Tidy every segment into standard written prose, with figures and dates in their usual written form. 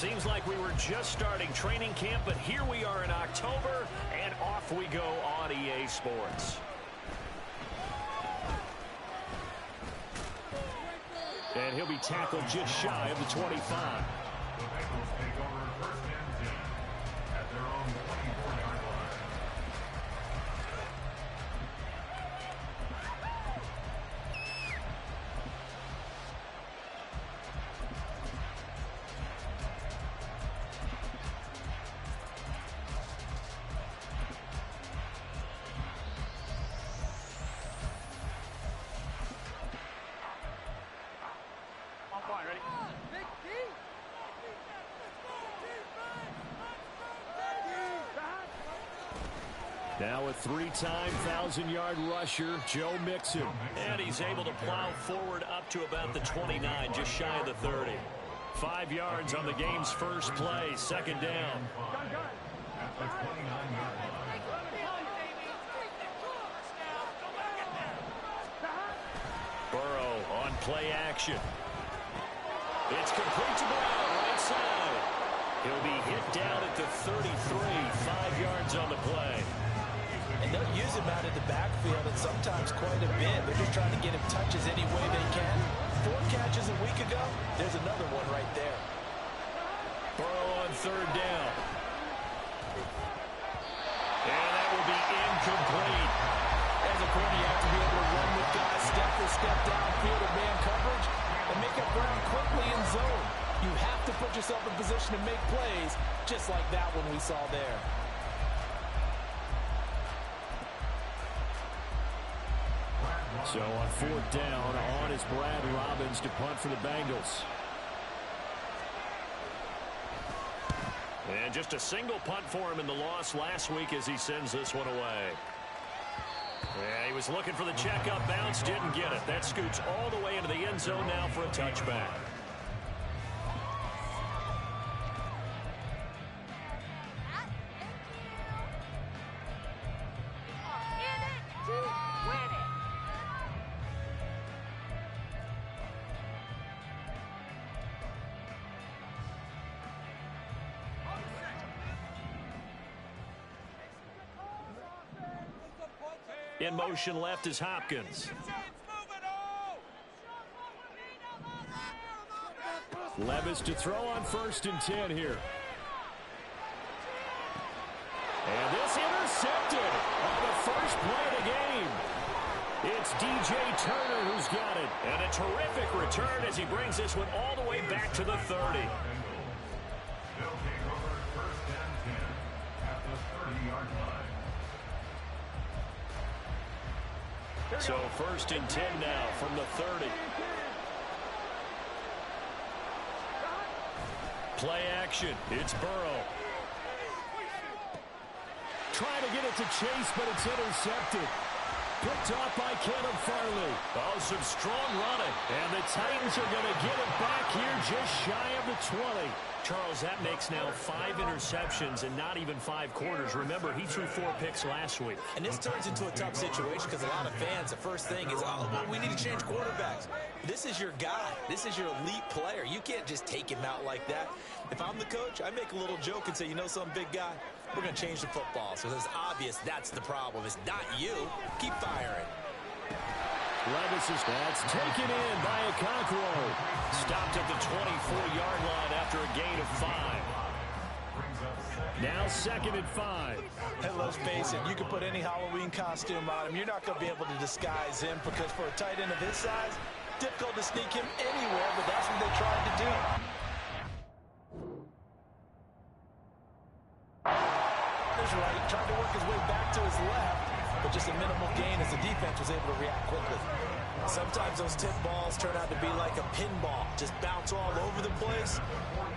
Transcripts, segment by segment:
Seems like we were just starting training camp, but here we are in October, and off we go on EA Sports. And he'll be tackled just shy of the 25. The Bengals take over first and 10 at their own 24-yard line. Now a three-time 1,000-yard rusher, Joe Mixon. And he's able to plow forward up to about the 29, just shy of the 30. 5 yards on the game's first play, second down. At the 29-yard line. Burrow on play action. It's complete to Brown, right side. He'll be hit down at the 33, 5 yards on the play. And they'll use him out of the backfield and sometimes quite a bit. They're just trying to get him touches any way they can. 4 catches a week ago. There's another one right there. Burrow on third down. And that will be incomplete. As a corner, you have to be able to run with guys step for step downfield or man coverage and make up ground quickly in zone. You have to put yourself in position to make plays, just like that one we saw there. So on fourth down, on is Brad Robbins to punt for the Bengals. And just a single punt for him in the loss last week as he sends this one away. Yeah, he was looking for the checkup bounce, didn't get it. That scoots all the way into the end zone now for a touchback. In motion left is Hopkins. Levis to throw on 1st and 10 here. And this intercepted on the first play of the game. It's DJ Turner who's got it. And a terrific return as he brings this one all the way back to the 30. They'll take over first and 10 at the 30-yard line. So 1st and 10 now from the 30. Play action. It's Burrow. Trying to get it to Chase, but it's intercepted. Picked off by Caleb Farley. Oh, some strong running. And the Titans are going to get it back here just shy of the 20. Charles, that makes now 5 interceptions and not even 5 quarters. Remember, he threw 4 picks last week. And this turns into a tough situation because a lot of fans, the first thing is, oh, well, we need to change quarterbacks. This is your guy. This is your elite player. You can't just take him out like that. If I'm the coach, I make a little joke and say, you know something, big guy? We're going to change the football. So it's obvious that's the problem. It's not you. Keep firing. Levis is that's taken in by Okonkwo. Stopped at the 24-yard line after a gain of 5. Now 2nd and 5. And let's face it, you can put any Halloween costume on him. You're not going to be able to disguise him because for a tight end of his size, difficult to sneak him anywhere, but that's what they tried to do. He's right, tried to work his way back to his left. But just a minimal gain as the defense was able to react quickly. Sometimes those tip balls turn out to be like a pinball. Just bounce all over the place.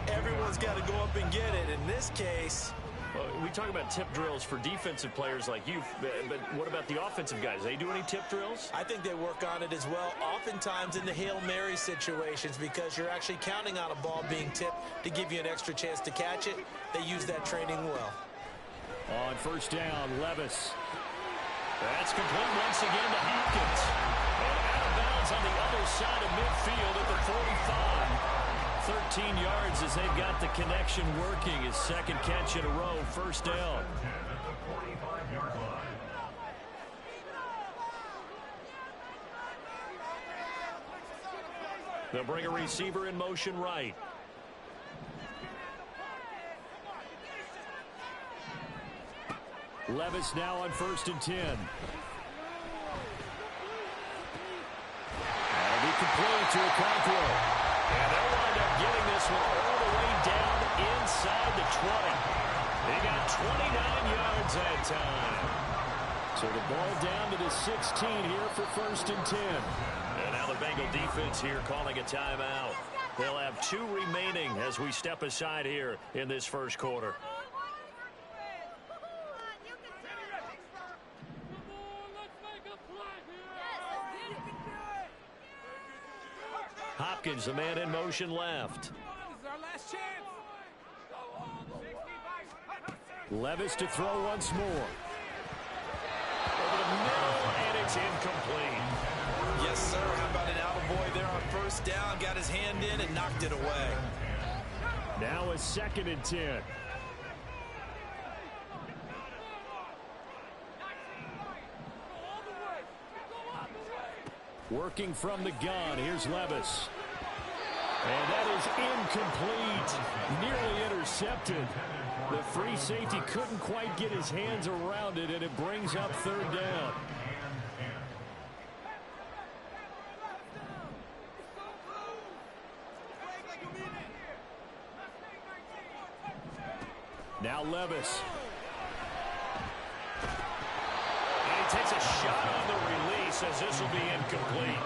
Everyone's got to go up and get it. In this case... Well, we talk about tip drills for defensive players like you, but what about the offensive guys? They do any tip drills? I think they work on it as well, oftentimes in the Hail Mary situations because you're actually counting on a ball being tipped to give you an extra chance to catch it. They use that training well. On 1st down, Levis. That's complete once again to Hopkins. And out of bounds on the other side of midfield at the 45. 13 yards as they've got the connection working. His second catch in a row, first down. They'll bring a receiver in motion right. Levis now on 1st and 10. That'll be complete to Okonkwo. And they'll wind up getting this one all the way down inside the 20. They got 29 yards that time. So the ball down to the 16 here for 1st and 10. And now the Bengal defense here calling a timeout. They'll have 2 remaining as we step aside here in this first quarter. Hopkins, the man in motion left. Levis to throw once more. Over the middle, and it's incomplete. Yes, sir. How about an attaboy there on first down? Got his hand in and knocked it away. Now a 2nd and 10. Working from the gun, here's Levis. And that is incomplete. Nearly intercepted. The free safety couldn't quite get his hands around it, and it brings up 3rd down. Now Levis. And he takes a shot on the release as this will be incomplete.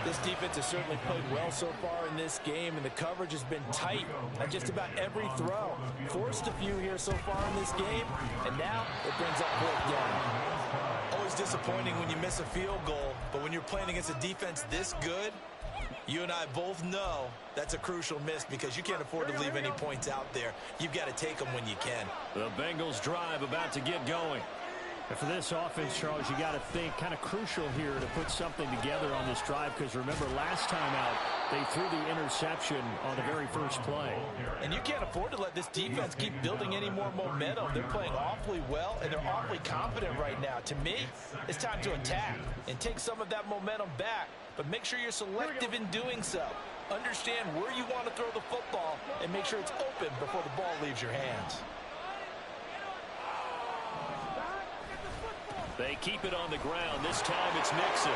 This defense has certainly played well so far in this game, and the coverage has been tight at just about every throw. Forced a few here so far in this game, and now it brings up 4th down. Always disappointing when you miss a field goal, but when you're playing against a defense this good, you and I both know that's a crucial miss because you can't afford to leave any points out there. You've got to take them when you can. The Bengals drive about to get going. And for this offense, Charles, you got to think kind of crucial here to put something together on this drive because remember last time out they threw the interception on the very first play. And you can't afford to let this defense keep building any more momentum. They're playing awfully well and they're awfully confident right now. To me, it's time to attack and take some of that momentum back, but make sure you're selective in doing so. Understand where you want to throw the football and make sure it's open before the ball leaves your hands. They keep it on the ground. This time it's Mixon.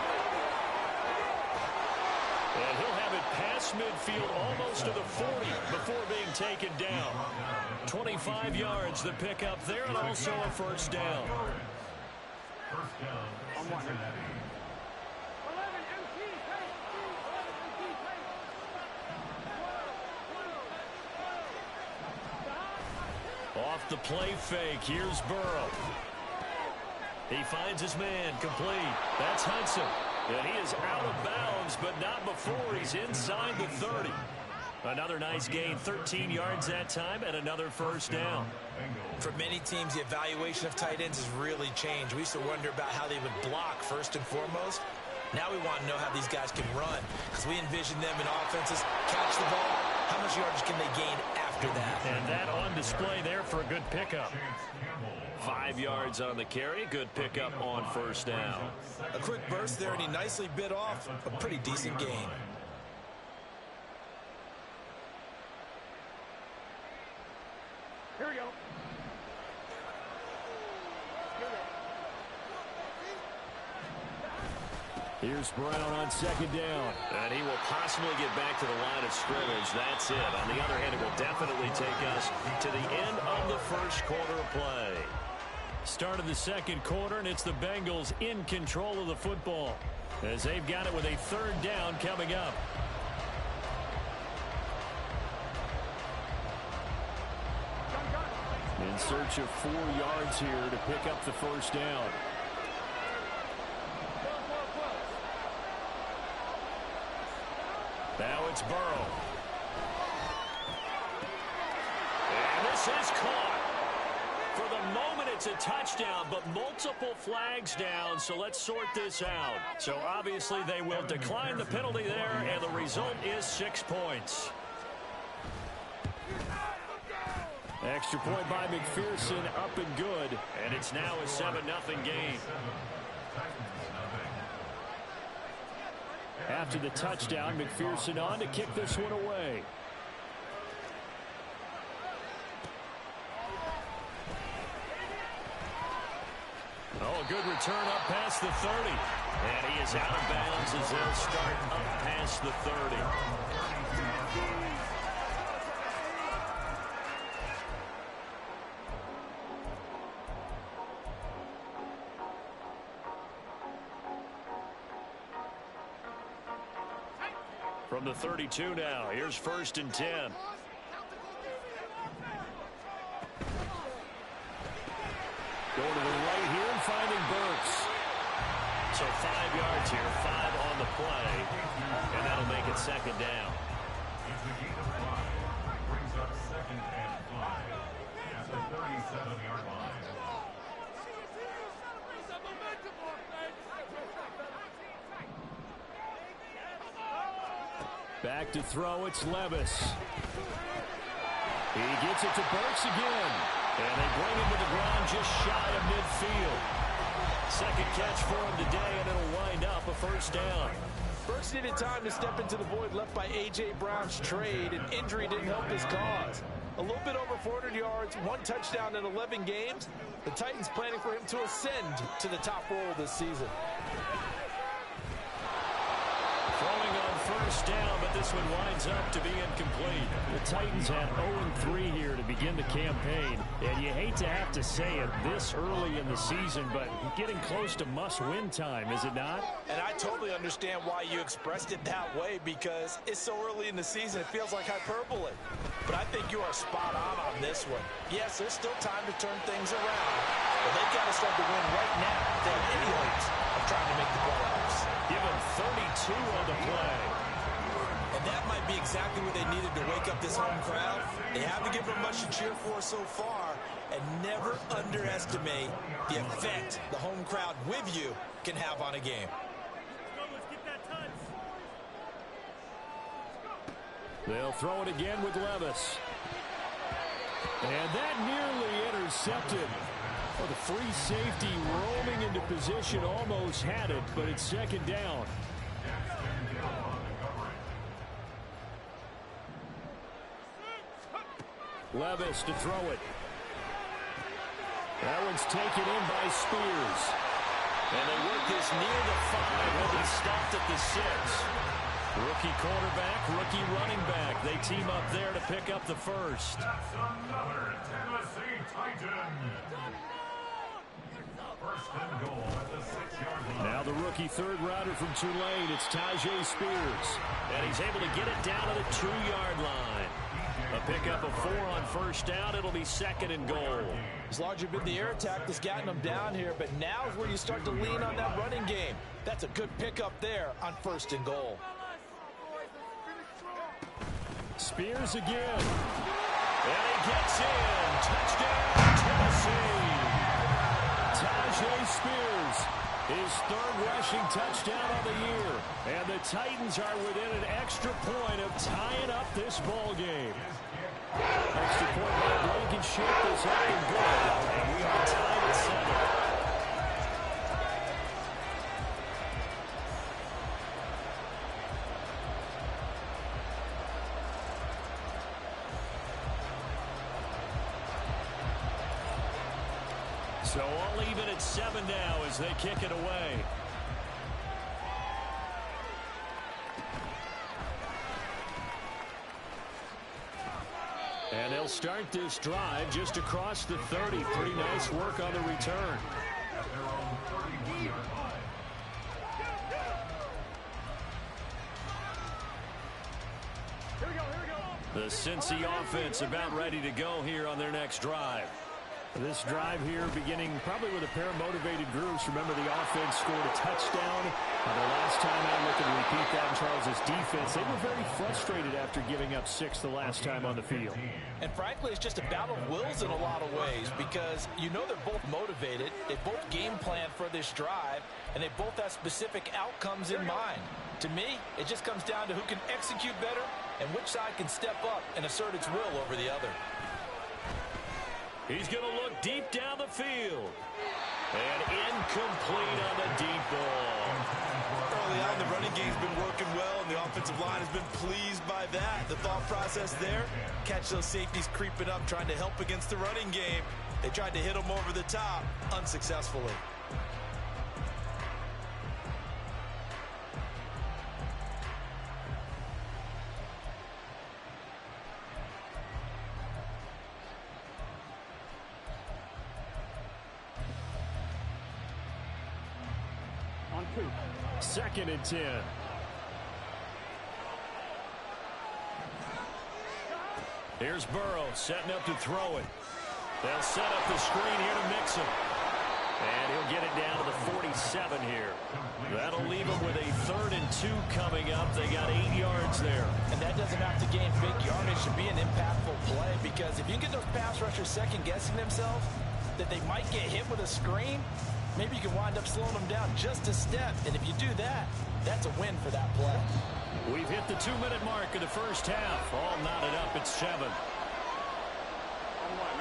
And he'll have it past midfield almost to the 40 before being taken down. 25 yards the pickup there and also a first down. Off the play fake. Here's Burrow. He finds his man, complete. That's Hudson. And he is out of bounds, but not before he's inside the 30. Another nice gain, 13 yards that time, and another first down. For many teams, the evaluation of tight ends has really changed. We used to wonder about how they would block first and foremost. Now we want to know how these guys can run because we envision them in offenses, catch the ball. How much yardage can they gain after that? And that on display there for a good pickup. 5 yards on the carry. Good pickup on first down. A quick burst there, and he nicely bit off a pretty decent gain. Here we go. Here's Brown on second down. And he will possibly get back to the line of scrimmage. That's it. On the other hand, it will definitely take us to the end of the first quarter of play. Start of the second quarter, and it's the Bengals in control of the football as they've got it with a third down coming up. In search of 4 yards here to pick up the first down. Now it's Burrow. And this is caught. For the moment, it's a touchdown, but multiple flags down, so let's sort this out. So obviously they will decline the penalty there, and the result is 6 points. Extra point by McPherson, up and good. And it's now a 7-0 game. After the touchdown, McPherson on to kick this one away. Oh, a good return up past the 30. And he is out of bounds as they'll start up past the 30. From the 32 now, here's 1st and 10. Going to the right here and finding Burks. So 5 yards here, 5 on the play, and that'll make it 2nd down. Brings up 2nd and 5 at the 37-yard line. Back to throw, it's Levis. He gets it to Burks again. And they bring him to the ground just shy of midfield. 2nd catch for him today, and it'll wind up a 1st down. Burks needed time to step into the void left by A.J. Brown's trade, and injury didn't help his cause. A little bit over 400 yards, 1 touchdown in 11 games. The Titans planning for him to ascend to the top role this season. Throwing on 1st down, but this one winds up to be incomplete. The Titans had 0-3 here to begin the campaign, and you hate to have to say it this early in the season, but getting close to must-win time, is it not? And I totally understand why you expressed it that way, because it's so early in the season, it feels like hyperbole. But I think you are spot on this one. Yes, there's still time to turn things around, but they've got to start to win right now if they have any hopes of trying to make the playoffs. Give him 32 on the play. And that might be exactly what they needed to wake up this home crowd. They haven't given them much to cheer for so far, and never underestimate the effect the home crowd with you can have on a game. They'll throw it again with Levis. And that nearly intercepted. Well, the free safety roaming into position almost had it, but it's 2nd down. Levis to throw it. That one's taken in by Spears. And they work this near the 5. Will be stopped at the 6. Rookie quarterback, rookie running back. They team up there to pick up the 1st. That's another Tennessee Titan. 1st and goal at the 6-yard line. Now the rookie 3rd rounder from Tulane, it's Tyjae Spears. And he's able to get it down to the 2-yard line. A pickup of 4 on 1st down. It'll be 2nd and goal. It's largely been the air attack that's gotten them down here, but now is where you start to lean on that running game. That's a good pickup there on 1st and goal. Spears again. And he gets in. Touchdown, Tennessee. Tyjae Spears, his 3rd rushing touchdown of the year. And the Titans are within an extra point of tying up this ball game. Extra point by Blankenship is up and good. And we are tied at 7. So all even at 7 now as they kick it away. And they'll start this drive just across the 30. Pretty nice work on the return. The Cincy offense about ready to go here on their next drive. This drive here beginning probably with a pair of motivated groups. Remember, the offense scored a touchdown The last time out, looking to repeat that in Charles' defense, they were very frustrated after giving up 6 the last time on the field. And frankly, it's just a battle of wills in a lot of ways because you know they're both motivated, they both game plan for this drive, and they both have specific outcomes in mind. To me, it just comes down to who can execute better and which side can step up and assert its will over the other. He's going to look deep down the field. And incomplete on the deep ball. Early on, the running game's been working well, and the offensive line has been pleased by that. The thought process there, catch those safeties creeping up, trying to help against the running game. They tried to hit them over the top, unsuccessfully. Second and 10. Here's Burrow setting up to throw it. They'll set up the screen here to mix him. And he'll get it down to the 47 here. That'll leave him with a 3rd and 2 coming up. They got 8 yards there. And that doesn't have to gain big yardage to be an impactful play, because if you can get those pass rushers second-guessing themselves that they might get hit with a screen, maybe you can wind up slowing them down just a step. And if you do that, that's a win for that play. We've hit the 2-minute mark of the first half. All knotted up at 7.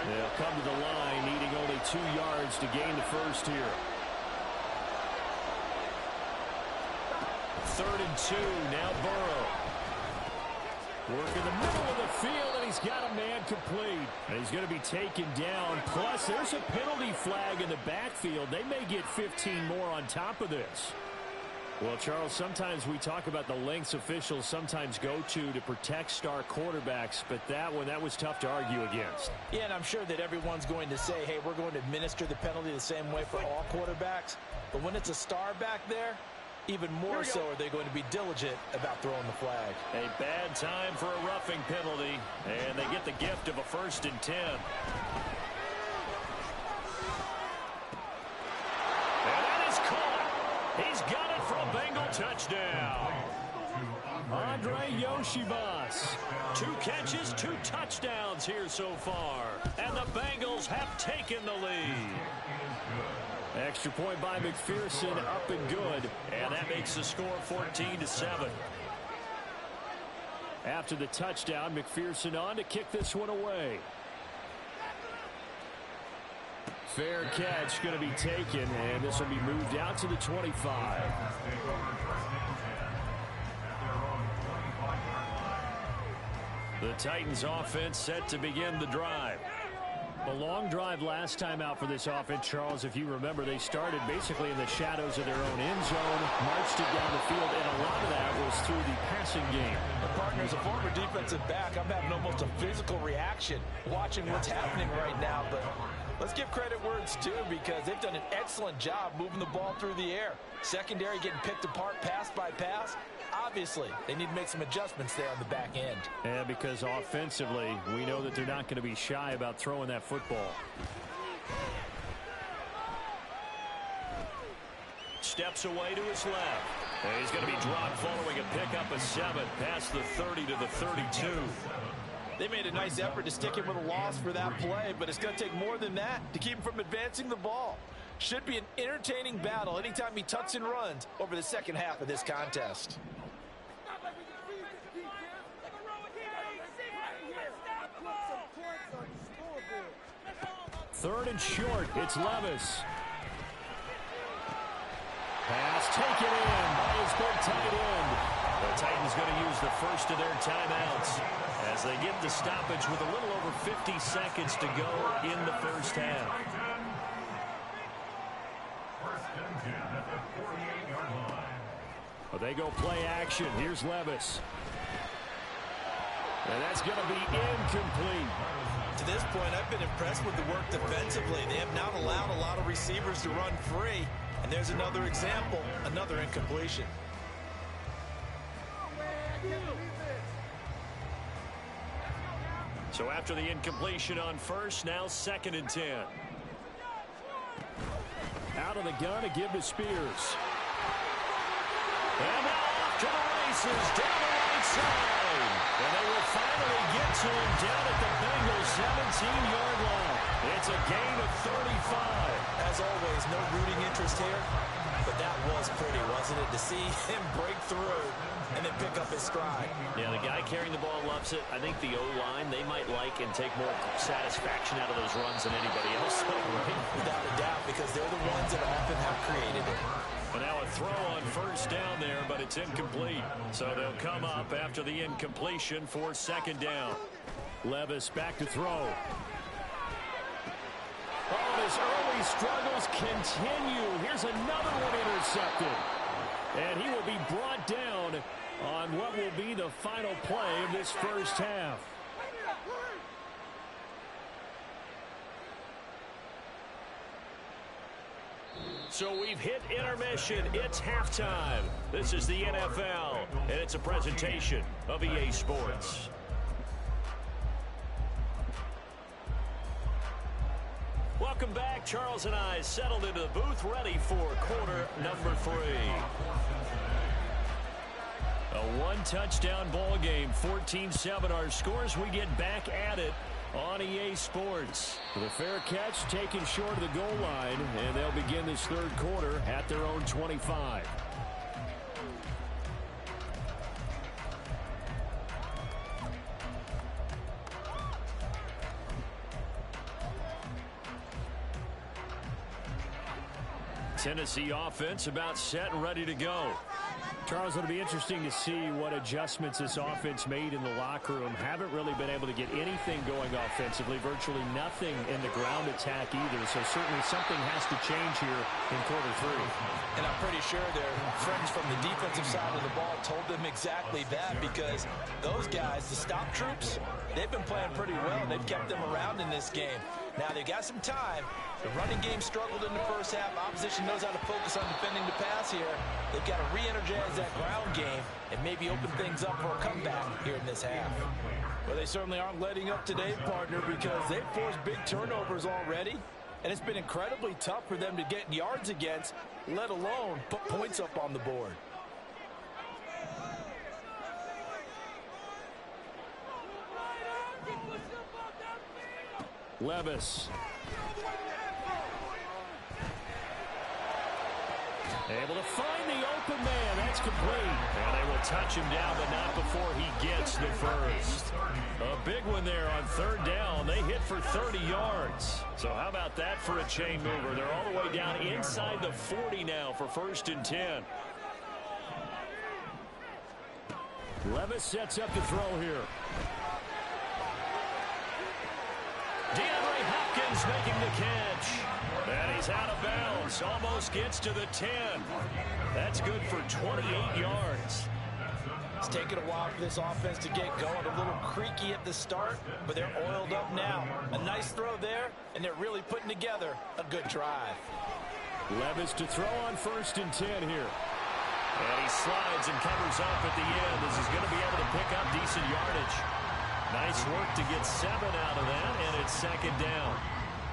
They'll come to the line, needing only 2 yards to gain the first here. 3rd and 2. Now Burrow. Work in the middle of the field, and he's got a man complete. And he's going to be taken down. Plus, there's a penalty flag in the backfield. They may get 15 more on top of this. Well, Charles, sometimes we talk about the lengths officials sometimes go to protect star quarterbacks, but that was tough to argue against. Yeah, and I'm sure that everyone's going to say, hey, we're going to administer the penalty the same way for all quarterbacks. But when it's a star back there, even more so are they going to be diligent about throwing the flag. A bad time for a roughing penalty, and they get the gift of a 1st and 10. And that is caught. He's got it for a Bengal touchdown. Andre Yoshibas. 2 catches, 2 touchdowns here so far. And the Bengals have taken the lead. Extra point by McPherson, up and good. And that makes the score 14-7. After the touchdown, McPherson on to kick this one away. Fair catch going to be taken, and this will be moved out to the 25. The Titans offense set to begin the drive. A long drive last time out for this offense, Charles. If you remember, they started basically in the shadows of their own end zone, marched it down the field, and a lot of that was through the passing game. Partner, as a former defensive back, I'm having almost a physical reaction watching what's happening right now. But let's give credit where it's due, because they've done an excellent job moving the ball through the air. Secondary getting picked apart pass by pass. Obviously, they need to make some adjustments there on the back end. Yeah, because offensively, we know that they're not going to be shy about throwing that football. Steps away to his left. And he's going to be dropped following a pickup of 7 past the 30 to the 32. They made a nice effort to stick him with a loss for that play, but it's going to take more than that to keep him from advancing the ball. Should be an entertaining battle anytime he tucks and runs over the second half of this contest. 3rd and short. It's Levis. Pass taken in by his big tight end. The Titans going to use the first of their timeouts as they get the stoppage with a little over 50 seconds to go in the first half. Well, they go play action. Here's Levis. And that's going to be incomplete. To this point, I've been impressed with the work defensively. They have not allowed a lot of receivers to run free. And there's another example, another incompletion. So after the incompletion on first, now 2nd and 10. Out of the gun to give to Spears. And now off to the races, down the right side. And they will finally get to him down at the Bengals' 17-yard line. It's a gain of 35. As always, no rooting interest here. But that was pretty, wasn't it? To see him break through and then pick up his stride. Yeah, the guy carrying the ball loves it. I think the O-line, they might like and take more satisfaction out of those runs than anybody else. Without a doubt, because they're the ones that often have created it. And now a throw on first down there, but it's incomplete. So they'll come up after the incompletion for second down. Levis back to throw. Oh, his early struggles continue. Here's another one intercepted. And he will be brought down on what will be the final play of this first half. So we've hit intermission. It's halftime. This is the NFL, and it's a presentation of EA Sports. Welcome back. Charles and I settled into the booth, ready for quarter number 3. A one-touchdown ball game, 14-7 our scores. We get back at it on EA Sports. The fair catch taken short of the goal line, and they'll begin this third quarter at their own 25. Tennessee offense about set and ready to go. Charles, it'll be interesting to see what adjustments this offense made in the locker room. Haven't really been able to get anything going offensively, virtually nothing in the ground attack either. So certainly something has to change here in quarter 3. And I'm pretty sure their friends from the defensive side of the ball told them exactly that, because those guys, the stop troops, they've been playing pretty well. They've kept them around in this game. Now they've got some time. The running game struggled in the first half. Opposition knows how to focus on defending the pass here. They've got to re-energize that ground game and maybe open things up for a comeback here in this half. Well, they certainly aren't letting up today, partner, because they've forced big turnovers already. And it's been incredibly tough for them to get yards against, let alone put points up on the board. Levis. Able to find the open man. That's complete. And they will touch him down, but not before he gets the first. A big one there on third down. They hit for 30 yards. So how about that for a chain mover? They're all the way down inside the 40 now for 1st and 10. Levis sets up to throw here. DeAndre Hopkins making the catch. And he's out of bounds. Almost gets to the 10. That's good for 28 yards. It's taken a while for this offense to get going. A little creaky at the start, but they're oiled up now. A nice throw there, and they're really putting together a good drive. Levis to throw on 1st and 10 here. And he slides and covers up at the end as he's going to be able to pick up decent yardage. Nice work to get 7 out of that, and it's 2nd down.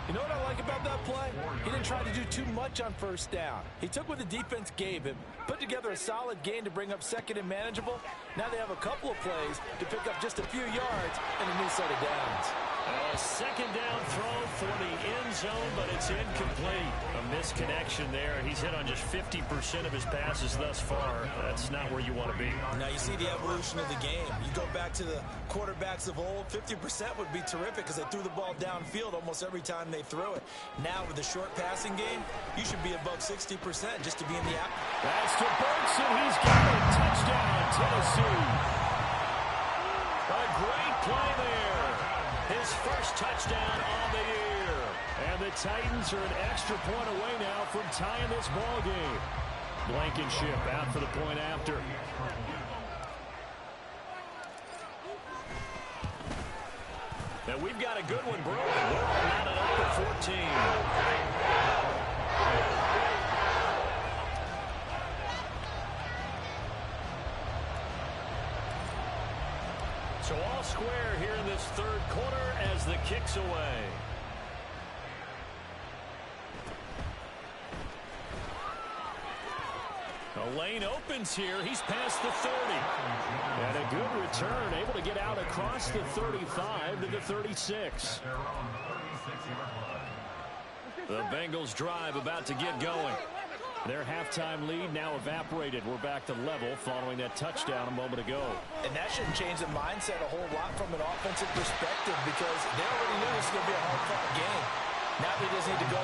You know what I like about that play? He didn't try to do too much on 1st down. He took what the defense gave him, put together a solid gain to bring up 2nd and manageable. Now they have a couple of plays to pick up just a few yards and a new set of downs. A 2nd down throw for the end zone, but it's incomplete. A misconnection there. He's hit on just 50% of his passes thus far. That's not where you want to be. Now you see the evolution of the game. You go back to the quarterbacks of old, 50% would be terrific because they threw the ball downfield almost every time they threw it. Now with the short passing game, you should be above 60% just to be in the app. That's to Burks, and he's got it. Touchdown, Tennessee. A great play there. His first touchdown on the year. And the Titans are an extra point away now from tying this ball game. Blankenship out for the point after. Now we've got a good one broken. We're all knotted up at 14. So all square here in this third quarter as the kick's away. The lane opens here. He's past the 30. And a good return, able to get out across the 35 to the 36. The Bengals drive about to get going. Their halftime lead now evaporated. We're back to level following that touchdown a moment ago. And that shouldn't change the mindset a whole lot from an offensive perspective because they already knew this was going to be a hard-fought game. Now they just need to go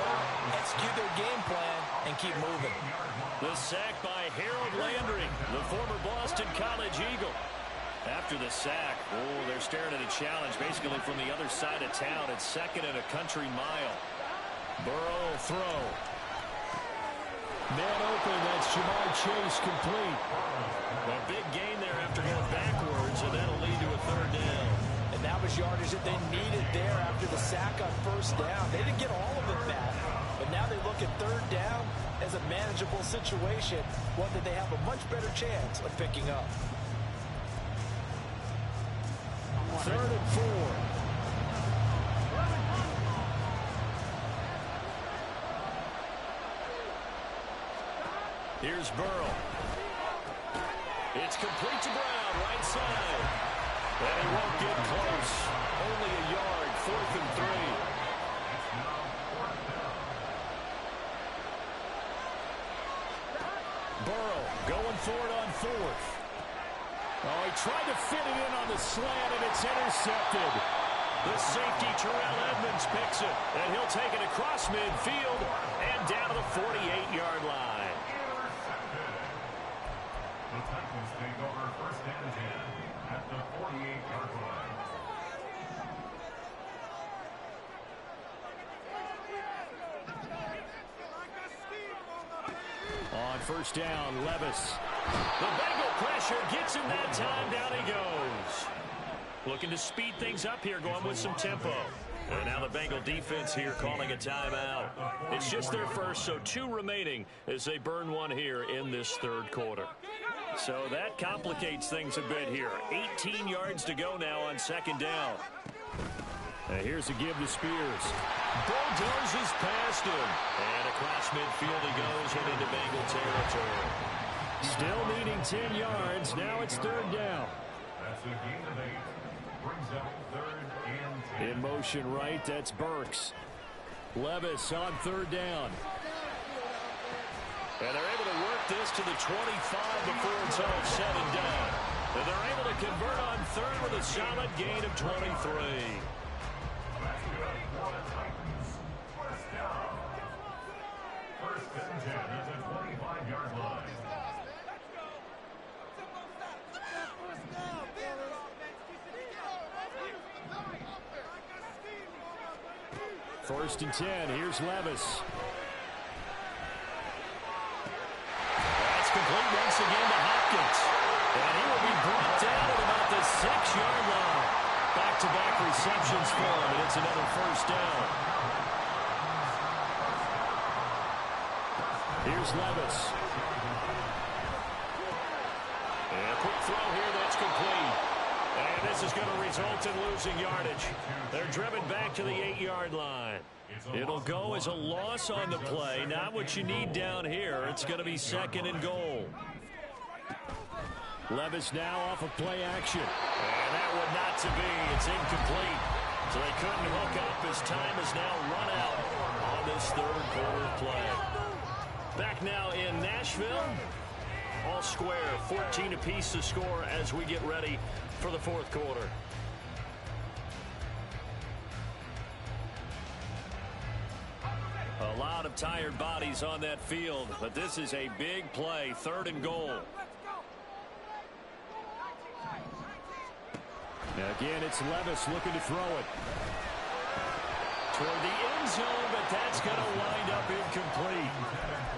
execute their game plan and keep moving. The sack by Harold Landry, the former Boston College Eagle. After the sack, they're staring at a challenge basically from the other side of town. It's second and a country mile. Burrow will throw. Man open, that's Jamar Chase complete. A big gain there after going backwards, and that'll lead to a third down. And that was yardage that they needed there after the sack on first down. They didn't get all of it back, but now they look at third down as a manageable situation, one that they have a much better chance of picking up. 3rd and 4. Here's Burrow. It's complete to Brown, right side. And he won't get close. Only a yard, 4th and 3. Burrow going for it on 4th. Oh, he tried to fit it in on the slant, and it's intercepted. The safety, Terrell Edmonds, picks it, and he'll take it across midfield and down to the 48-yard line. The Titans take over 1st and 10 at the 48-yard line. On 1st down, Levis. The Bengal pressure gets him that time. Down he goes. Looking to speed things up here, going with some tempo. And now the Bengal defense here calling a timeout. It's just their first, so 2 remaining as they burn one here in this 3rd quarter. So that complicates things a bit here. 18 yards to go now on 2nd down. Here's a give to Spears. Bulldozes past him. And across midfield he goes and into Bengal territory. Still needing 10 yards. Now it's 3rd down. That's a gain of 8. Brings up 3rd and 10. In motion right, that's Burks. Levis on 3rd down. And they're able to work this to the 25 before it's all said and done. And they're able to convert on 3rd with a solid gain of 23. That's good for the Titans. 1st down. 1st and 10 at the 25-yard line. 1st and 10. Here's Levis. That's complete once again to Hopkins. And he will be brought down at about the 6-yard line. Back-to-back receptions for him, and it's another 1st down. Here's Levis. And a quick throw here that's complete. And this is going to result in losing yardage. They're driven back to the 8-yard line. It'll go as a loss on the play. Not what you need down here. It's going to be 2nd and goal. Levis now off of play action. And that one not to be. It's incomplete. So they couldn't hook up as time is now run out on this 3rd quarter play. Back now in Nashville. All square, 14 apiece to score as we get ready for the 4th quarter. A lot of tired bodies on that field, but this is a big play, 3rd and goal. Now again, it's Levis looking to throw it toward the end zone, but that's going to wind up incomplete.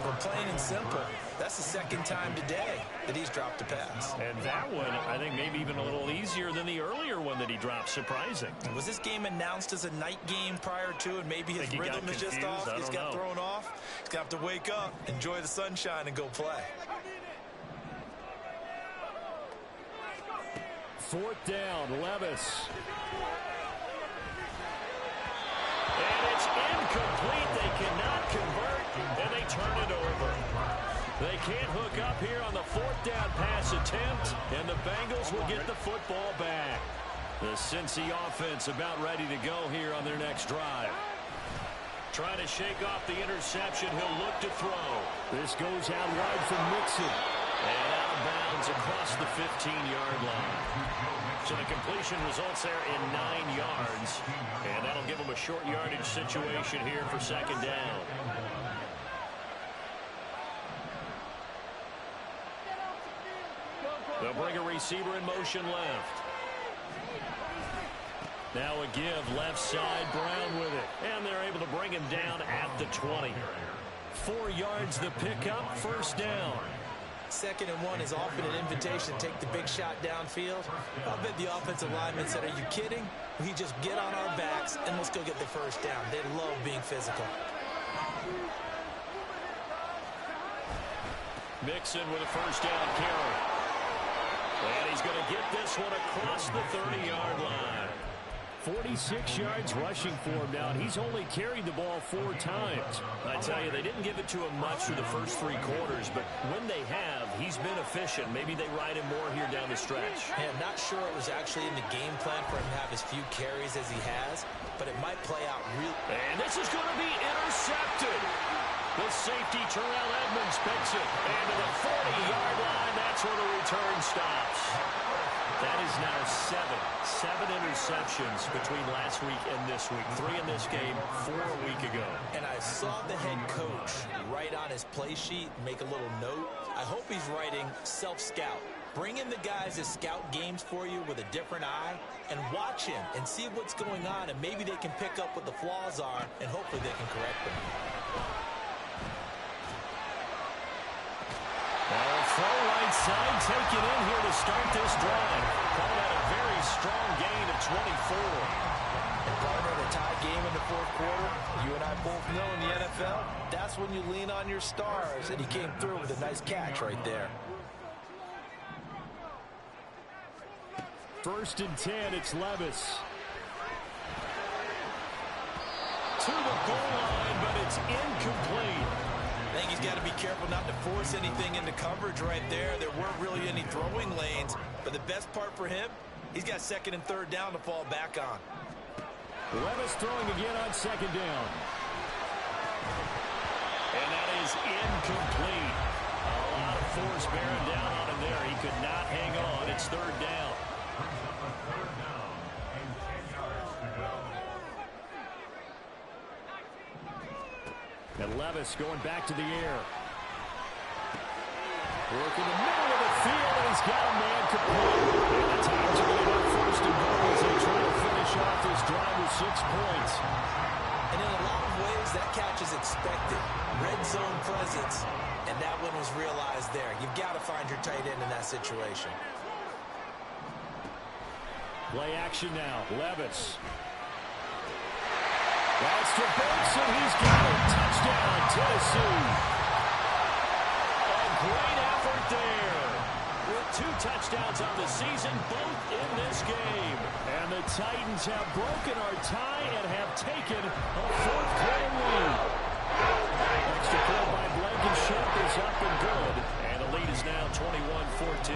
For plain and simple, that's the 2nd time today that he's dropped a pass. And that one, I think, maybe even a little easier than the earlier one that he dropped. Surprising. Was this game announced as a night game prior to, and maybe his rhythm is just off? He's got thrown off. He's going to have to wake up, enjoy the sunshine, and go play. 4th down, Levis. And it's incomplete. They cannot convert, and they turn it over. They can't hook up here on the fourth down pass attempt, and the Bengals will get the football back. The Cincy offense about ready to go here on their next drive. Trying to shake off the interception. He'll look to throw. This goes out wide from Mixon. And out of bounds across the 15-yard line. So the completion results there in 9 yards. And that'll give them a short yardage situation here for second down. They'll bring a receiver in motion left. Now a give left side, Brown with it. And they're able to bring him down at the 20. 4 yards the pickup, first down. 2nd and 1 is often an invitation to take the big shot downfield. I'll bet the offensive lineman said, are you kidding? We just get on our backs and let's go get the first down. They love being physical. Mixon with a first down carry. And he's going to get this one across the 30-yard line. 46 yards rushing for him now, and he's only carried the ball 4 times. I tell you, they didn't give it to him much through the first 3 quarters, but when they have, he's been efficient. Maybe they ride him more here down the stretch. Yeah, not sure it was actually in the game plan for him to have as few carries as he has, but it might play out real. And this is going to be intercepted. The safety, Terrell Edmonds, picks it. And to the 40-yard line, that's where the return stops. That is now 7 interceptions between last week and this week. 3 in this game, 4 a week ago. And I saw the head coach write on his play sheet, make a little note. I hope he's writing self-scout. Bring in the guys that scout games for you with a different eye and watch him and see what's going on, and maybe they can pick up what the flaws are, and hopefully they can correct them. Throw right side, taken in here to start this drive. Call that a very strong gain of 24. And partner, in a tie game in the 4th quarter, you and I both know in the NFL, that's when you lean on your stars, and he came through with a nice catch right there. 1st and 10, it's Levis. To the goal line, but it's incomplete. I think he's got to be careful not to force anything into coverage right there. There weren't really any throwing lanes, but the best part for him, he's got 2nd and 3rd down to fall back on. Levis throwing again on 2nd down. And that is incomplete. A lot of force bearing down on him there. He could not hang on. It's 3rd down. And Levis going back to the air. Work in the middle of the field, and he's got a man complete. And the Titans are going to go 1st and goal as they try to finish off this drive with 6 points. And in a lot of ways, that catch is expected. Red zone presence, and that one was realized there. You've got to find your tight end in that situation. Play action now. Levis. That's to Benson. He's got it. Touchdown, Tennessee. A great effort there. With 2 touchdowns on the season, both in this game. And the Titans have broken our tie and have taken a 4th quarter lead. Extra point by Blankenship is up and good. And the lead is now 21-14.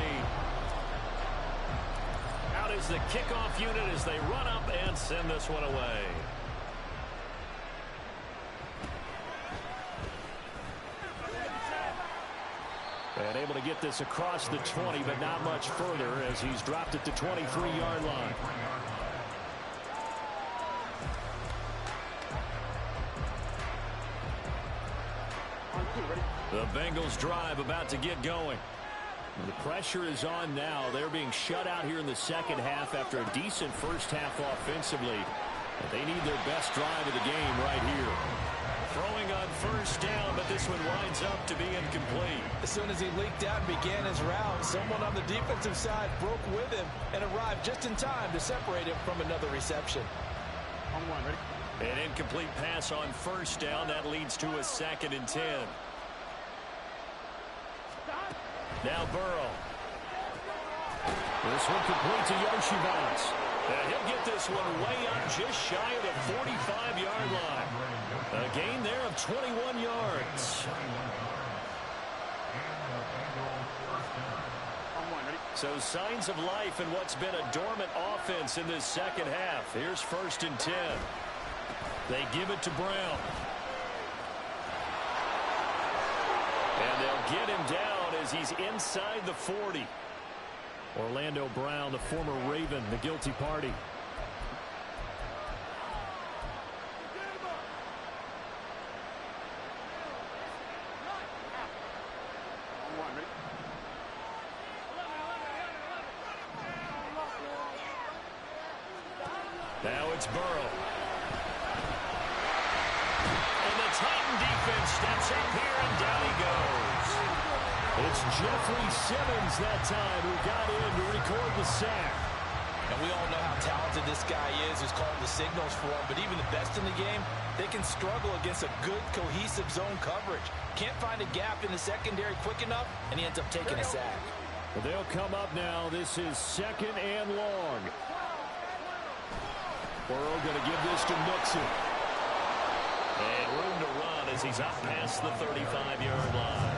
Out is the kickoff unit as they run up and send this one away. And able to get this across the 20, but not much further as he's dropped at the 23-yard line. The Bengals drive about to get going. The pressure is on now. They're being shut out here in the 2nd half after a decent first half offensively. They need their best drive of the game right here. Throwing on 1st down, but this one winds up to be incomplete. As soon as he leaked out and began his route, someone on the defensive side broke with him and arrived just in time to separate him from another reception. On 1, ready? An incomplete pass on 1st down. That leads to a 2nd and 10. Now Burrow. This one complete to Yoshibans. And he'll get this one way up just shy of the 45-yard line. A gain there of 21 yards. So signs of life in what's been a dormant offense in this second half. Here's 1st and 10. They give it to Brown. And they'll get him down as he's inside the 40. Orlando Brown, the former Raven, the guilty party. Now it's Burrow. And the Titan defense steps up here, and down he goes. It's Jeffrey Simmons that time who got in to record the sack. And we all know how talented this guy is, who's calling the signals for him. But even the best in the game, they can struggle against a good, cohesive zone coverage. Can't find a gap in the secondary quick enough, and he ends up taking a sack. Well, they'll come up now. This is 2nd and long. Burrow going to give this to Mixon. And room to run as he's up past the 35-yard line.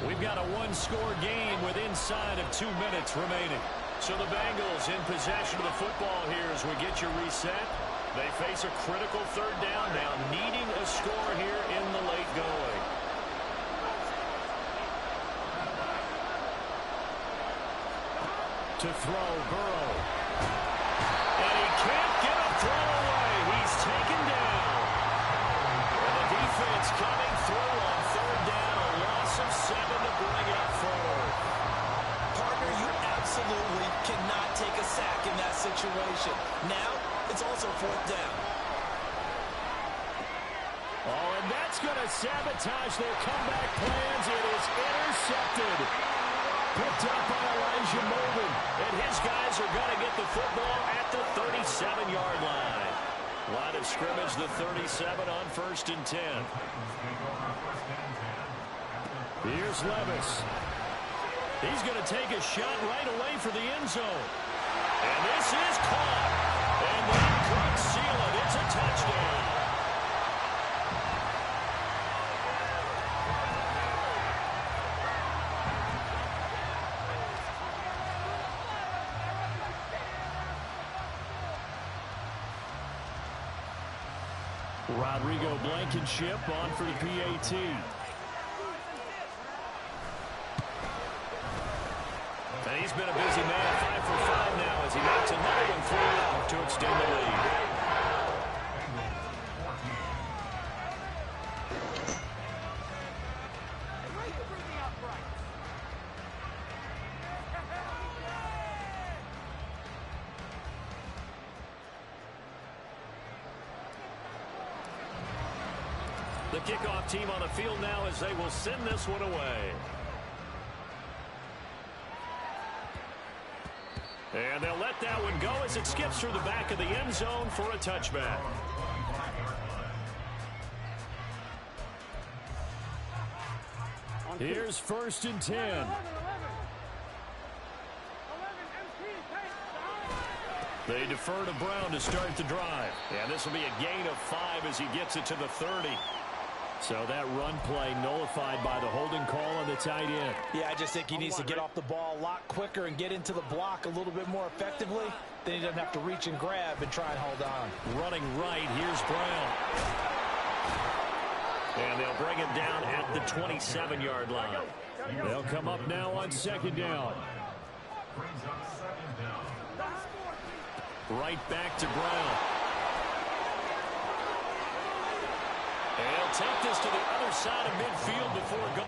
We've got a one-score game with inside of 2 minutes remaining. So the Bengals in possession of the football here as we get your reset. They face a critical 3rd down now, needing a score here in the late going. To throw, Burrow. And he can't get a throw away. He's taken down. And the defense coming through on 3rd down. A loss of 7 to bring it up forward. Partner, you absolutely cannot take a sack in that situation. Now, it's also 4th down. Oh, and that's going to sabotage their comeback plans. It is intercepted. Picked up by Elijah Molden. And his guys are going to get the football at the 37-yard line. Line of scrimmage, the 37 on 1st and 10. Here's Levis. He's going to take a shot right away for the end zone. And this is caught. And they could seal it. It's a touchdown. Rodrigo Blankenship on for the PAT. And he's been a busy man, 5 for 5 now as he knocks another one through to extend the lead. The kickoff team on the field now as they will send this one away. And they'll let that one go as it skips through the back of the end zone for a touchback. Here's 1st and 10. They defer to Brown to start the drive. And this will be a gain of 5 as he gets it to the 30. So that run play nullified by the holding call on the tight end. Yeah, I just think he needs to get off the ball a lot quicker and get into the block a little bit more effectively. Then he doesn't have to reach and grab and try and hold on. Running right, here's Brown. And they'll bring him down at the 27-yard line. They'll come up now on 2nd down. Right back to Brown. And he'll take this to the other side of midfield before going.